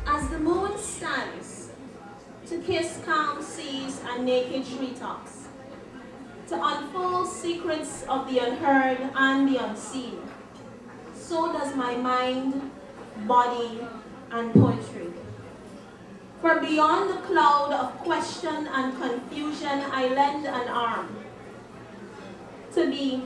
As the moon stands to kiss calm seas and naked treetops, to unfold secrets of the unheard and the unseen, so does my mind, body, and poetry. For beyond the cloud of question and confusion, I lend an arm to be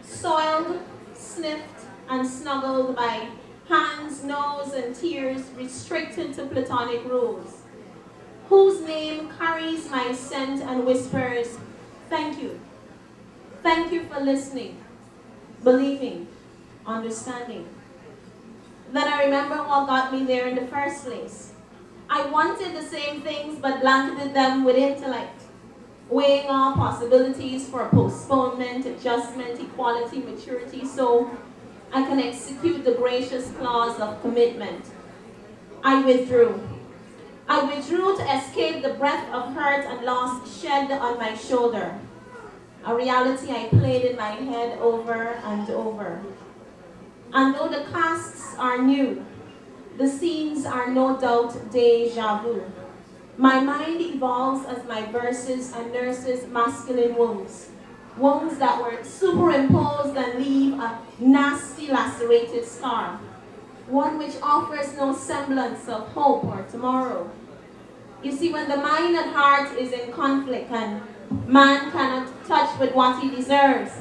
soiled, sniffed, and snuggled by hands, nose, and tears restricted to platonic rules, whose name carries my scent and whispers, thank you. Thank you for listening, believing, understanding. Then I remember what got me there in the first place. I wanted the same things but blanketed them with intellect, weighing all possibilities for postponement, adjustment, equality, maturity, so I can execute the gracious clause of commitment. I withdrew. I withdrew to escape the breath of hurt and loss shed on my shoulder, a reality I played in my head over and over. And though the casts are new, the scenes are no doubt deja vu. My mind evolves as my verses unnurses masculine wounds, wounds that were superimposed and leave a nasty lacerated scar, one which offers no semblance of hope or tomorrow. You see, when the mind and heart is in conflict and man cannot touch with what he deserves,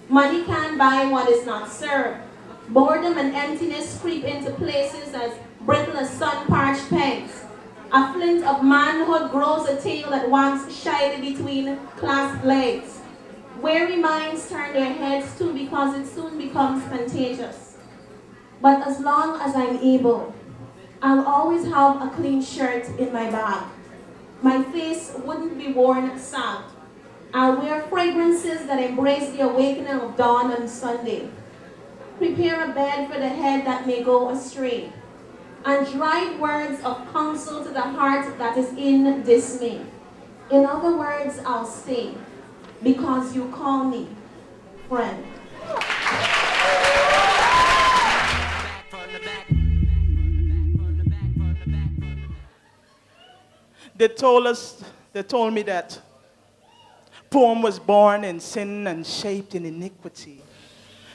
money can't buy what is not served. Boredom and emptiness creep into places as brittle as sun-parched pegs. A flint of manhood grows a tail that wags shyly between clasped legs. Weary minds turn their heads too because it soon becomes contagious. But as long as I'm able, I'll always have a clean shirt in my bag. My face wouldn't be worn sad. I'll wear fragrances that embrace the awakening of dawn on Sunday. Prepare a bed for the head that may go astray, and drive words of counsel to the heart that is in dismay. In other words, I'll stay, because you call me friend. They told me that Poem was born in sin and shaped in iniquity.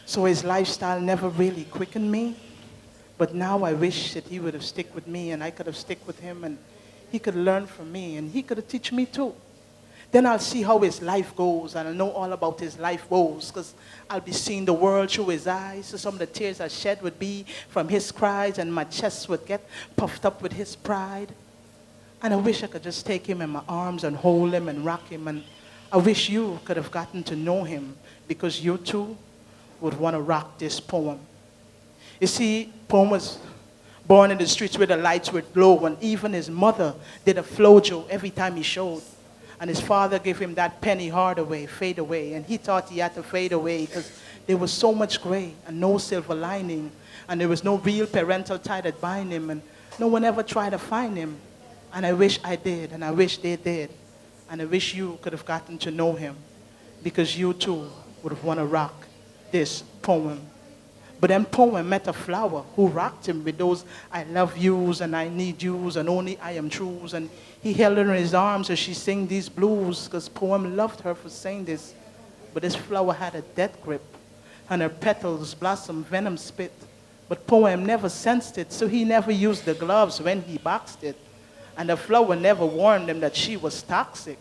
So his lifestyle never really quickened me. But now I wish that he would have stuck with me and I could have stuck with him and he could learn from me and he could have teach me too. Then I'll see how his life goes and I'll know all about his life woes because I'll be seeing the world through his eyes. So some of the tears I shed would be from his cries and my chest would get puffed up with his pride. And I wish I could just take him in my arms and hold him and rock him. And I wish you could have gotten to know him because you too would want to rock this poem. You see, Poem was born in the streets where the lights would glow, and even his mother did a flojo every time he showed. And his father gave him that Penny Hardaway, fade away, and he thought he had to fade away because there was so much gray and no silver lining, and there was no real parental tie that bind him, and no one ever tried to find him. And I wish I did, and I wish they did, and I wish you could have gotten to know him because you too would have want to rock this poem. But then Poem met a flower who rocked him with those I love yous and I need yous and only I am trues. And he held her in his arms as she sang these blues because Poem loved her for saying this. But this flower had a death grip and her petals blossomed venom spit. But Poem never sensed it, so he never used the gloves when he boxed it. And the flower never warned him that she was toxic.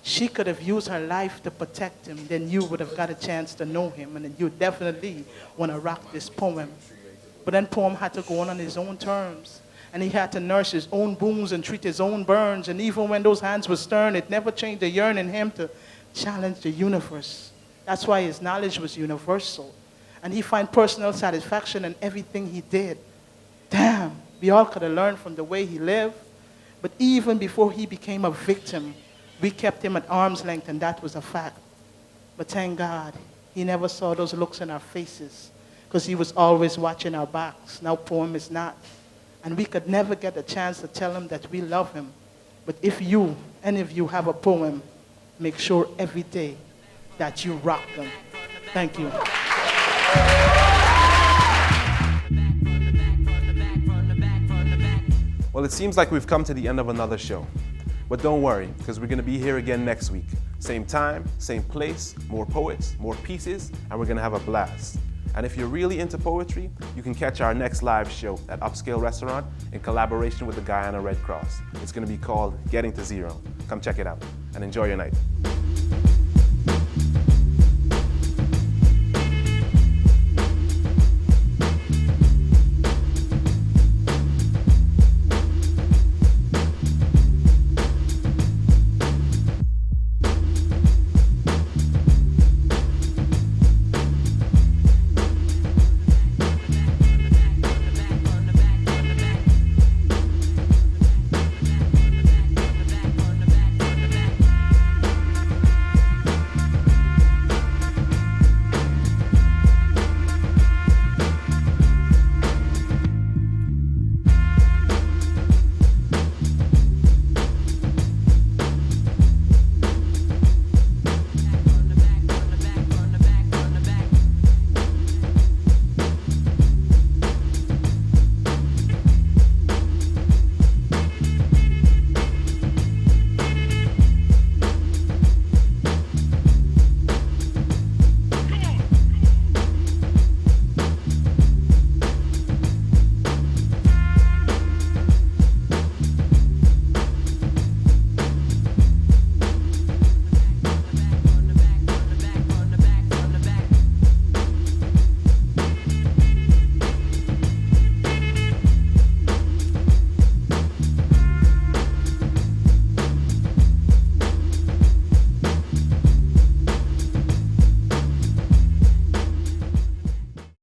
She could have used her life to protect him, then you would have got a chance to know him, and then you definitely want to rock this poem. But then Poem had to go on his own terms, and he had to nurse his own wounds and treat his own burns, and even when those hands were stern, it never changed the yearning in him to challenge the universe. That's why his knowledge was universal, and he found personal satisfaction in everything he did. Damn, we all could have learned from the way he lived, but even before he became a victim, We kept him at arm's length, and that was a fact. But thank God, he never saw those looks in our faces because he was always watching our backs. Now Poem is not. And we could never get a chance to tell him that we love him. But if you, any of you, have a poem, make sure every day that you rock them. Thank you. Well, it seems like we've come to the end of another show. But don't worry, because we're going to be here again next week. Same time, same place, more poets, more pieces, and we're going to have a blast. And if you're really into poetry, you can catch our next live show at Upscale Restaurant in collaboration with the Guyana Red Cross. It's going to be called Getting to Zero. Come check it out and enjoy your night.